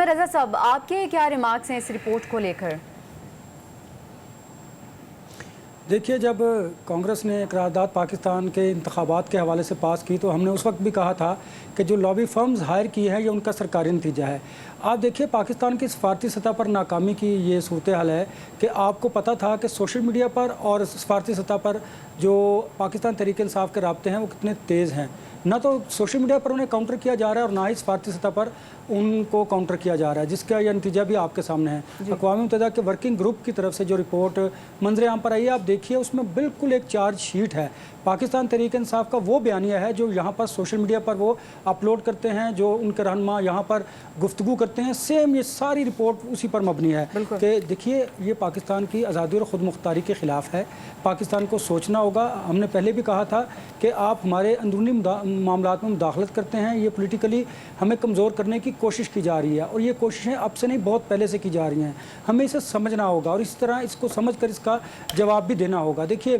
رضا صاحب، آپ کے کیا ریمارکس ہیں اس رپورٹ کو لے کر؟ دیکھیے، جب کانگریس نے قرارداد پاکستان کے انتخابات کے حوالے سے پاس کی تو ہم نے اس وقت بھی کہا تھا کہ جو لابی فرمز ہائر کی ہیں یہ ان کا سرکاری نتیجہ ہے۔ آپ دیکھیے، پاکستان کی سفارتی سطح پر ناکامی کی یہ صورتحال ہے کہ آپ کو پتہ تھا کہ سوشل میڈیا پر اور سفارتی سطح پر جو پاکستان تحریک انصاف کے رابطے ہیں وہ کتنے تیز ہیں۔ نہ تو سوشل میڈیا پر انہیں کاؤنٹر کیا جا رہا ہے اور نہ ہی سفارتی سطح پر ان کو کاؤنٹر کیا جا رہا ہے، جس کا یہ نتیجہ بھی آپ کے سامنے ہے۔ اقوام متحدہ کے ورکنگ گروپ کی طرف سے جو رپورٹ منظر عام پر آئی ہے، آپ دیکھیے اس میں بالکل ایک چارج شیٹ ہے۔ پاکستان تحریک انصاف کا وہ بیانیہ ہے جو یہاں پر سوشل میڈیا پر وہ اپلوڈ کرتے ہیں، جو ان کے رہنما یہاں پر گفتگو کرتے ہیں، سیم یہ ساری رپورٹ اسی پر مبنی ہے کہ دیکھیے یہ پاکستان کی آزادی اور خود مختاری کے خلاف ہے۔ پاکستان کو سوچنا ہوگا۔ ہم نے پہلے بھی کہا تھا کہ آپ ہمارے اندرونی معاملات میں مداخلت کرتے ہیں، یہ پولیٹیکلی ہمیں کمزور کرنے کی کوشش کی جا رہی ہے، اور یہ کوششیں اب سے نہیں بہت پہلے سے کی جا رہی ہیں۔ ہمیں اسے سمجھنا ہوگا اور اس طرح اس کو سمجھ کر اس کا جواب بھی دینا ہوگا۔ دیکھیے،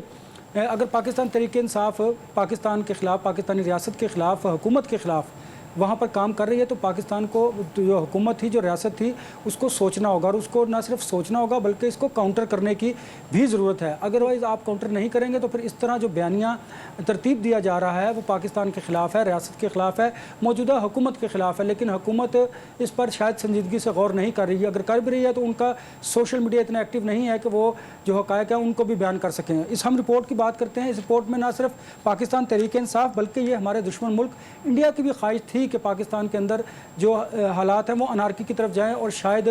اگر پاکستان تحریک انصاف پاکستان کے خلاف، پاکستانی ریاست کے خلاف، حکومت کے خلاف وہاں پر کام کر رہی ہے تو پاکستان کو جو حکومت تھی، جو ریاست تھی، اس کو سوچنا ہوگا، اور اس کو نہ صرف سوچنا ہوگا بلکہ اس کو کاؤنٹر کرنے کی بھی ضرورت ہے۔ اگروائز آپ کاؤنٹر نہیں کریں گے تو پھر اس طرح جو بیانیہ ترتیب دیا جا رہا ہے وہ پاکستان کے خلاف ہے، ریاست کے خلاف ہے، موجودہ حکومت کے خلاف ہے، لیکن حکومت اس پر شاید سنجیدگی سے غور نہیں کر رہی ہے۔ اگر کر بھی رہی ہے تو ان کا سوشل میڈیا اتنا ایکٹیو نہیں ہے کہ وہ جو حقائق ہیں ان کو بھی بیان کر سکیں۔ ہم رپورٹ کی بات کرتے ہیں، اس رپورٹ میں نہ صرف پاکستان تحریک انصاف بلکہ یہ ہمارے دشمن ملک انڈیا کی بھی خواہش تھی کہ پاکستان کے اندر جو حالات ہیں وہ انارکی کی طرف جائیں اور شاید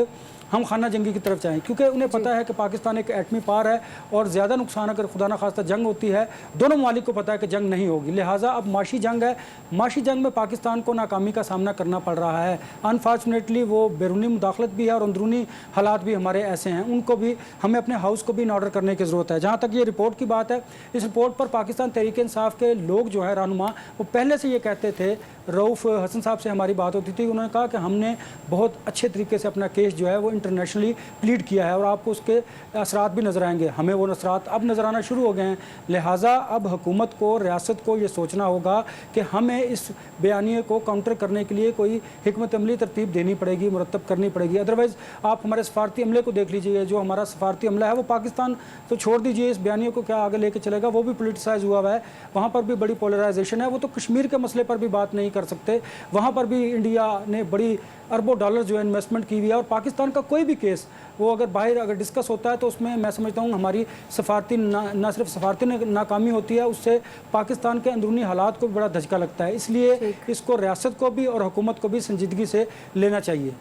ہم خانہ جنگی کی طرف جائیں، کیونکہ انہیں پتہ ہے کہ پاکستان ایک ایٹمی پار ہے اور زیادہ نقصان اگر خدا نخواستہ جنگ ہوتی ہے، دونوں ممالک کو پتہ ہے کہ جنگ نہیں ہوگی، لہٰذا اب معاشی جنگ ہے۔ معاشی جنگ میں پاکستان کو ناکامی کا سامنا کرنا پڑ رہا ہے۔ انفارچونیٹلی وہ بیرونی مداخلت بھی ہے اور اندرونی حالات بھی ہمارے ایسے ہیں، ان کو بھی ہمیں اپنے ہاؤس کو بھی ان آرڈر کرنے کی ضرورت ہے۔ جہاں تک یہ رپورٹ کی بات ہے، اس رپورٹ پر پاکستان تحریک انصاف کے لوگ جو ہے رہنما، وہ پہلے سے یہ کہتے تھے، رؤف حسن صاحب سے ہماری بات ہوتی تھی، انہوں نے کہا کہ ہم نے بہت اچھے طریقے سے اپنا کیس جو ہے وہ انٹرنیشنلی پلیڈ کیا ہے اور آپ کو اس کے اثرات بھی نظر آئیں گے۔ ہمیں وہ اثرات اب نظر آنا شروع ہو گئے ہیں، لہٰذا اب حکومت کو، ریاست کو یہ سوچنا ہوگا کہ ہمیں اس بیانیے کو کاؤنٹر کرنے کے لیے کوئی حکمت عملی ترتیب دینی پڑے گی، مرتب کرنی پڑے گی۔ ادروائز آپ ہمارے سفارتی عملے کو دیکھ لیجیے، جو ہمارا سفارتی عملہ ہے وہ پاکستان تو چھوڑ دیجیے، اس بیانیے کو کیا آگے لے کے چلے گا، وہ بھی پولیٹیسائز ہوا ہے، وہاں پر بھی بڑی پولرائزیشن ہے۔ وہ تو کشمیر کے مسئلے پر بھی بات نہیں کر سکتے، وہاں پر بھی انڈیا نے بڑی اربوں ڈالر جو ہے انویسٹمنٹ کی ہوئی ہے، اور پاکستان کا کوئی بھی کیس وہ اگر باہر اگر ڈسکس ہوتا ہے تو اس میں میں سمجھتا ہوں ہماری سفارتی نہ صرف سفارتی ناکامی ہوتی ہے، اس سے پاکستان کے اندرونی حالات کو بھی بڑا دھچکا لگتا ہے۔ اس لیے اس کو ریاست کو بھی اور حکومت کو بھی سنجیدگی سے لینا چاہیے۔